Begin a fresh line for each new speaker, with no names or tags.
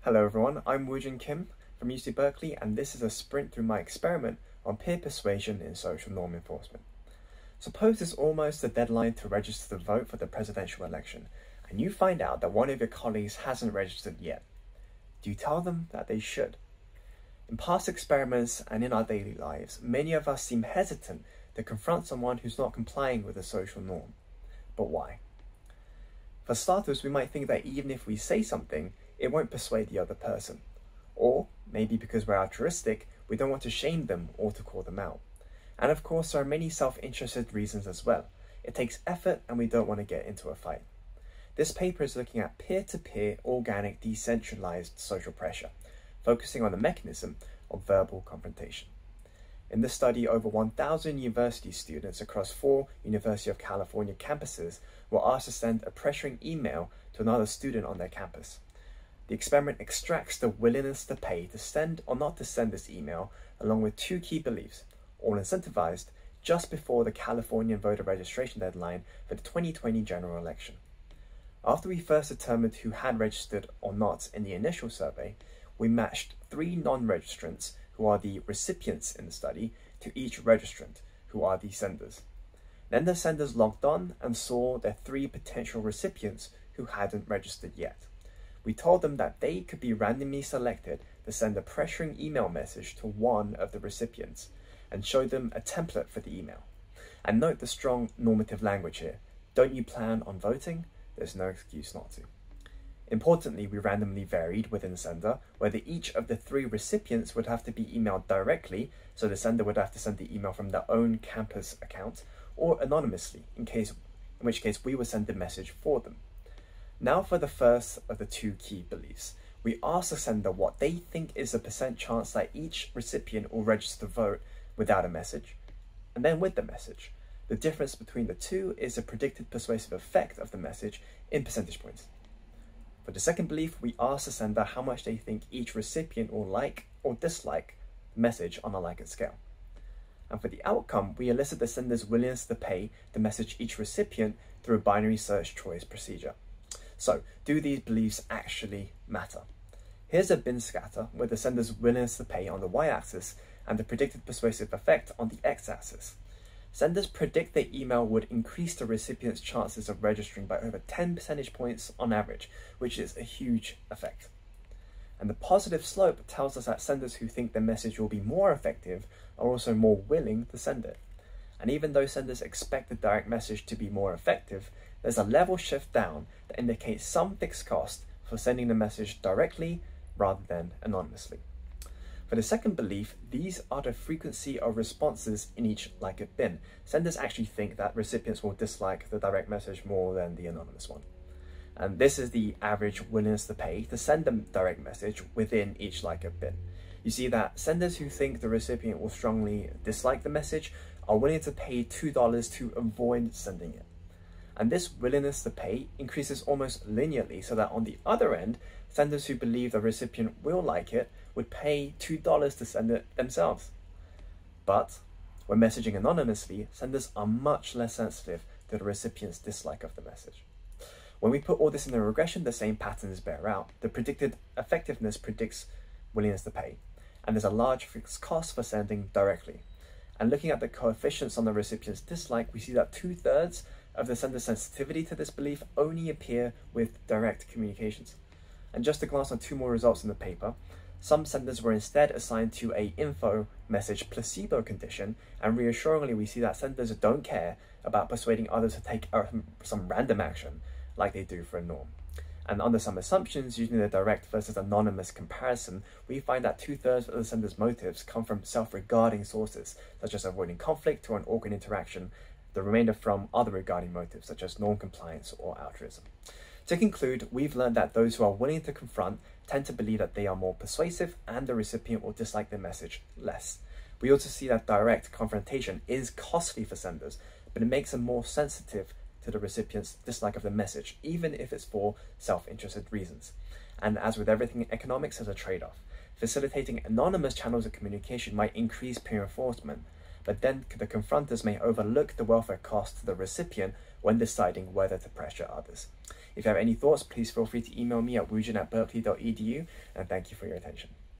Hello everyone, I'm Woojin Kim from UC Berkeley, and this is a sprint through my experiment on peer persuasion in social norm enforcement. Suppose it's almost the deadline to register to vote for the presidential election, and you find out that one of your colleagues hasn't registered yet. Do you tell them that they should? In past experiments and in our daily lives, many of us seem hesitant to confront someone who's not complying with the social norm. But why? For starters, we might think that even if we say something, it won't persuade the other person. Or maybe because we're altruistic, we don't want to shame them or to call them out. And of course, there are many self-interested reasons as well. It takes effort and we don't want to get into a fight. This paper is looking at peer-to-peer, organic, decentralized social pressure, focusing on the mechanism of verbal confrontation. In this study, over 1,000 university students across 4 University of California campuses were asked to send a pressuring email to another student on their campus. The experiment extracts the willingness to pay to send or not to send this email, along with 2 key beliefs, all incentivized just before the California voter registration deadline for the 2020 general election. After we first determined who had registered or not in the initial survey, we matched 3 non-registrants, who are the recipients in the study, to each registrant, who are the senders. Then the senders logged on and saw their 3 potential recipients who hadn't registered yet. We told them that they could be randomly selected to send a pressuring email message to one of the recipients and showed them a template for the email. And note the strong normative language here. Don't you plan on voting? There's no excuse not to. Importantly, we randomly varied within the sender whether each of the 3 recipients would have to be emailed directly, so the sender would have to send the email from their own campus account, or anonymously, in which case we would send the message for them. Now for the first of the 2 key beliefs. We ask the sender what they think is the % chance that each recipient will register to vote without a message, and then with the message. The difference between the 2 is the predicted persuasive effect of the message in percentage points. For the second belief, we ask the sender how much they think each recipient will like or dislike the message on a Likert scale. And for the outcome, we elicit the sender's willingness to pay to message each recipient through a binary search choice procedure. So, do these beliefs actually matter? Here's a bin scatter with the sender's willingness to pay on the y-axis and the predicted persuasive effect on the x-axis. Senders predict their email would increase the recipient's chances of registering by over 10 percentage points on average, which is a huge effect. And the positive slope tells us that senders who think their message will be more effective are also more willing to send it. And even though senders expect the direct message to be more effective, there's a level shift down that indicates some fixed cost for sending the message directly rather than anonymously. For the second belief, these are the frequency of responses in each Likert bin. Senders actually think that recipients will dislike the direct message more than the anonymous one. And this is the average willingness to pay to send a direct message within each Likert bin. You see that senders who think the recipient will strongly dislike the message are willing to pay $2 to avoid sending it. And this willingness to pay increases almost linearly, so that on the other end, senders who believe the recipient will like it would pay $2 to send it themselves. But when messaging anonymously, senders are much less sensitive to the recipient's dislike of the message. When we put all this in a regression, the same patterns bear out. The predicted effectiveness predicts willingness to pay, and there's a large fixed cost for sending directly. And looking at the coefficients on the recipient's dislike, we see that 2/3 of the sender's sensitivity to this belief only appear with direct communications. And just to glance on 2 more results in the paper, some senders were instead assigned to a info message placebo condition, and reassuringly we see that senders don't care about persuading others to take some random action like they do for a norm. And under some assumptions, using the direct versus anonymous comparison, we find that 2/3 of the sender's motives come from self-regarding sources, such as avoiding conflict or an awkward interaction, the remainder from other regarding motives, such as norm compliance or altruism. To conclude, we've learned that those who are willing to confront tend to believe that they are more persuasive and the recipient will dislike their message less. We also see that direct confrontation is costly for senders, but it makes them more sensitive to the recipient's dislike of the message, even if it's for self-interested reasons. And as with everything in economics, there's a trade-off. Facilitating anonymous channels of communication might increase peer enforcement, but then the confronters may overlook the welfare cost to the recipient when deciding whether to pressure others. If you have any thoughts, please feel free to email me at woojin@berkeley.edu, and thank you for your attention.